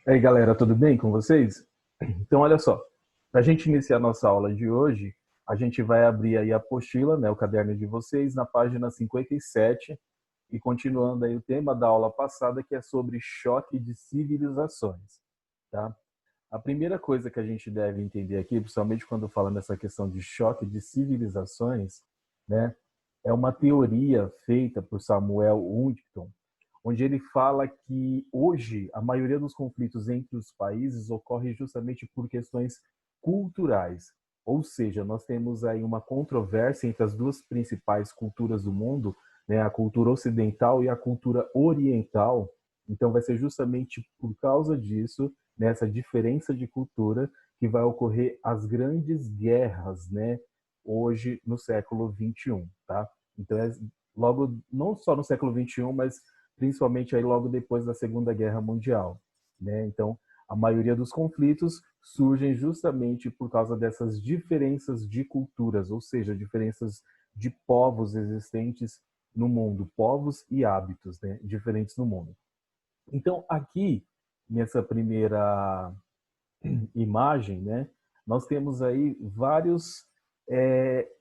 E aí, galera, tudo bem com vocês? Então, olha só, para a gente iniciar nossa aula de hoje, a gente vai abrir aí a apostila, né, o caderno de vocês, na página 57, e continuando aí o tema da aula passada, que é sobre choque de civilizações, tá? A primeira coisa que a gente deve entender aqui, principalmente quando fala nessa questão de choque de civilizações, né, é uma teoria feita por Samuel Huntington, onde ele fala que hoje a maioria dos conflitos entre os países ocorre justamente por questões culturais. Ou seja, nós temos aí uma controvérsia entre as duas principais culturas do mundo, né, a cultura ocidental e a cultura oriental. Então vai ser justamente por causa disso, nessa diferença de cultura, que vai ocorrer as grandes guerras, né, hoje no século XXI, tá? Então é logo não só no século XXI, mas principalmente aí logo depois da Segunda Guerra Mundial, né? Então, a maioria dos conflitos surgem justamente por causa dessas diferenças de culturas, ou seja, diferenças de povos existentes no mundo, povos e hábitos, né, diferentes no mundo. Então, aqui nessa primeira imagem, né, nós temos aí vários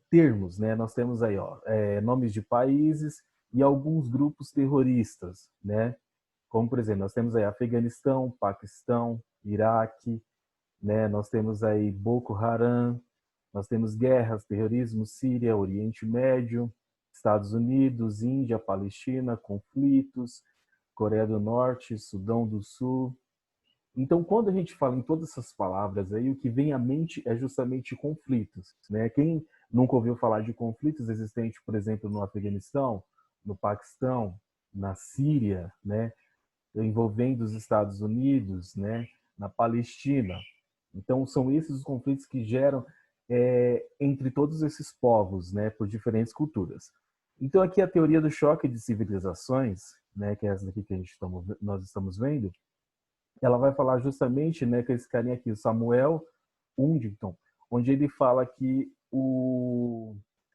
termos, né? Nós temos aí, ó, nomes de países e alguns grupos terroristas, né? Como, por exemplo, nós temos aí Afeganistão, Paquistão, Iraque, né? Nós temos aí Boko Haram, nós temos guerras, terrorismo, Síria, Oriente Médio, Estados Unidos, Índia, Palestina, conflitos, Coreia do Norte, Sudão do Sul. Então, quando a gente fala em todas essas palavras aí, o que vem à mente é justamente conflitos, né? Quem nunca ouviu falar de conflitos existentes, por exemplo, no Afeganistão, no Paquistão, na Síria, né? Envolvendo os Estados Unidos, né? Na Palestina. Então, são esses os conflitos que geram entre todos esses povos, né? Por diferentes culturas. Então, aqui a teoria do choque de civilizações, né? Que é essa aqui que nós estamos vendo, ela vai falar justamente, né, com esse carinha aqui, o Samuel Huntington, onde ele fala que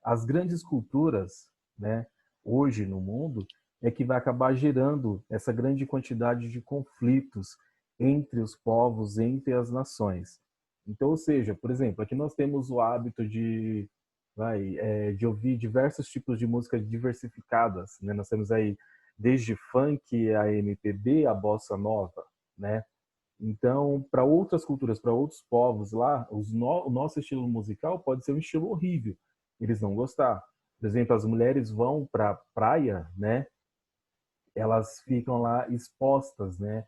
as grandes culturas, né, hoje no mundo, é que vai acabar gerando essa grande quantidade de conflitos entre os povos, entre as nações. Então, ou seja, por exemplo, aqui nós temos o hábito de ouvir diversos tipos de músicas diversificadas, né? Nós temos aí desde funk, a MPB, a bossa nova, né? Então, para outras culturas, para outros povos lá, o nosso estilo musical pode ser um estilo horrível. Eles não gostar. Por exemplo, as mulheres vão para a praia, né? Elas ficam lá expostas, né?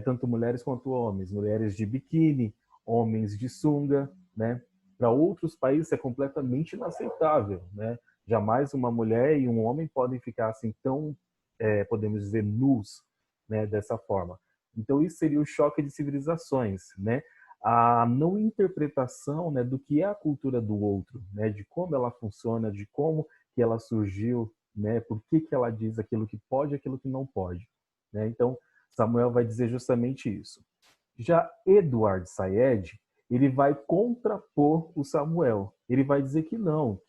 Tanto mulheres quanto homens, mulheres de biquíni, homens de sunga, né? Para outros países é completamente inaceitável, né? Jamais uma mulher e um homem podem ficar assim tão, podemos dizer, nus, né? Dessa forma. Então isso seria o choque de civilizações, né? A não interpretação, né, do que é a cultura do outro, né? De como ela funciona, de como que ela surgiu, né? Por que que ela diz aquilo que pode, e aquilo que não pode, né? Então Samuel vai dizer justamente isso. Já Edward Said, ele vai contrapor o Samuel. Ele vai dizer que não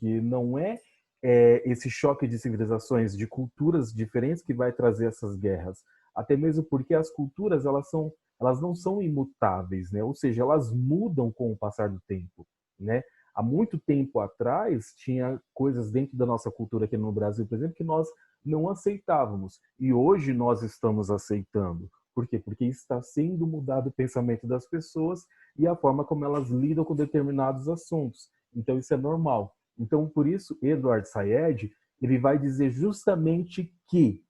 esse choque de civilizações, de culturas diferentes que vai trazer essas guerras. Até mesmo porque as culturas elas não são imutáveis, né? Ou seja, elas mudam com o passar do tempo, né? Há muito tempo atrás tinha coisas dentro da nossa cultura aqui no Brasil, por exemplo, que nós não aceitávamos e hoje nós estamos aceitando. Por quê? Porque está sendo mudado o pensamento das pessoas e a forma como elas lidam com determinados assuntos. Então isso é normal. Então por isso Edward Said ele vai dizer justamente que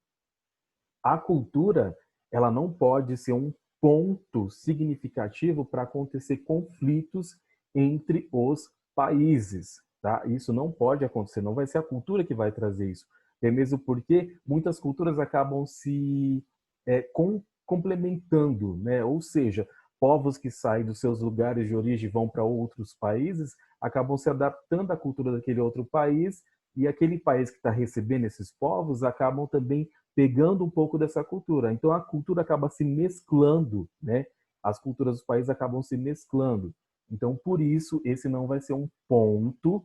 a cultura ela não pode ser um ponto significativo para acontecer conflitos entre os países, tá? Isso não pode acontecer, não vai ser a cultura que vai trazer isso. Até mesmo porque muitas culturas acabam se complementando, né? Ou seja, povos que saem dos seus lugares de origem e vão para outros países acabam se adaptando à cultura daquele outro país e aquele país que está recebendo esses povos acabam também pegando um pouco dessa cultura. Então a cultura acaba se mesclando, né? As culturas dos países acabam se mesclando. Então por isso esse não vai ser um ponto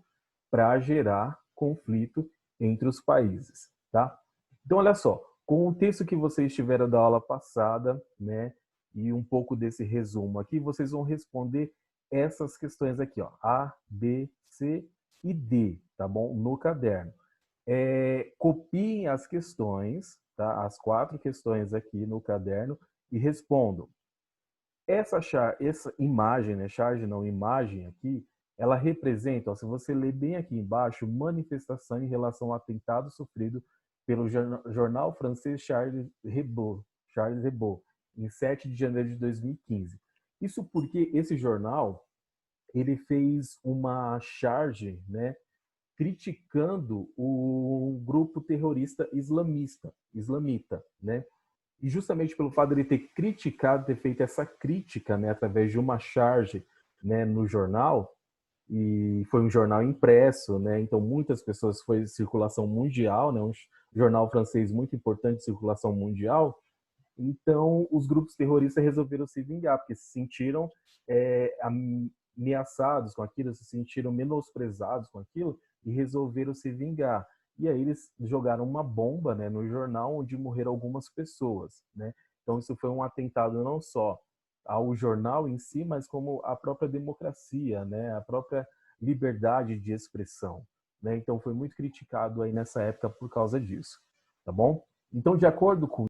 para gerar conflito entre os países, tá? Então olha só, com o texto que vocês tiveram da aula passada, né? e um pouco desse resumo aqui, vocês vão responder essas questões aqui, ó, A, B, C e D, tá bom? No caderno. Copiem as questões, tá? As 4 questões aqui no caderno e respondam. Essa imagem, né? Charge não, imagem aqui, ela representa, ó, se você ler bem aqui embaixo, manifestação em relação ao atentado sofrido pelo jornal francês Charles Hebdo, em 7 de janeiro de 2015. Isso porque esse jornal, ele fez uma charge, né, criticando o grupo terrorista islamita, né? E justamente pelo fato de ele ter criticado, ter feito essa crítica, né, através de uma charge, né, no jornal, e foi um jornal impresso, né, então muitas pessoas, foi circulação mundial, né, um jornal francês muito importante de circulação mundial. Então os grupos terroristas resolveram se vingar, porque se sentiram ameaçados com aquilo, se sentiram menosprezados com aquilo e resolveram se vingar. E aí eles jogaram uma bomba, né, no jornal onde morreram algumas pessoas, né? Então isso foi um atentado não só ao jornal em si, mas como a própria democracia, né, a própria liberdade de expressão, né? Então foi muito criticado aí nessa época por causa disso, tá bom? Então, de acordo com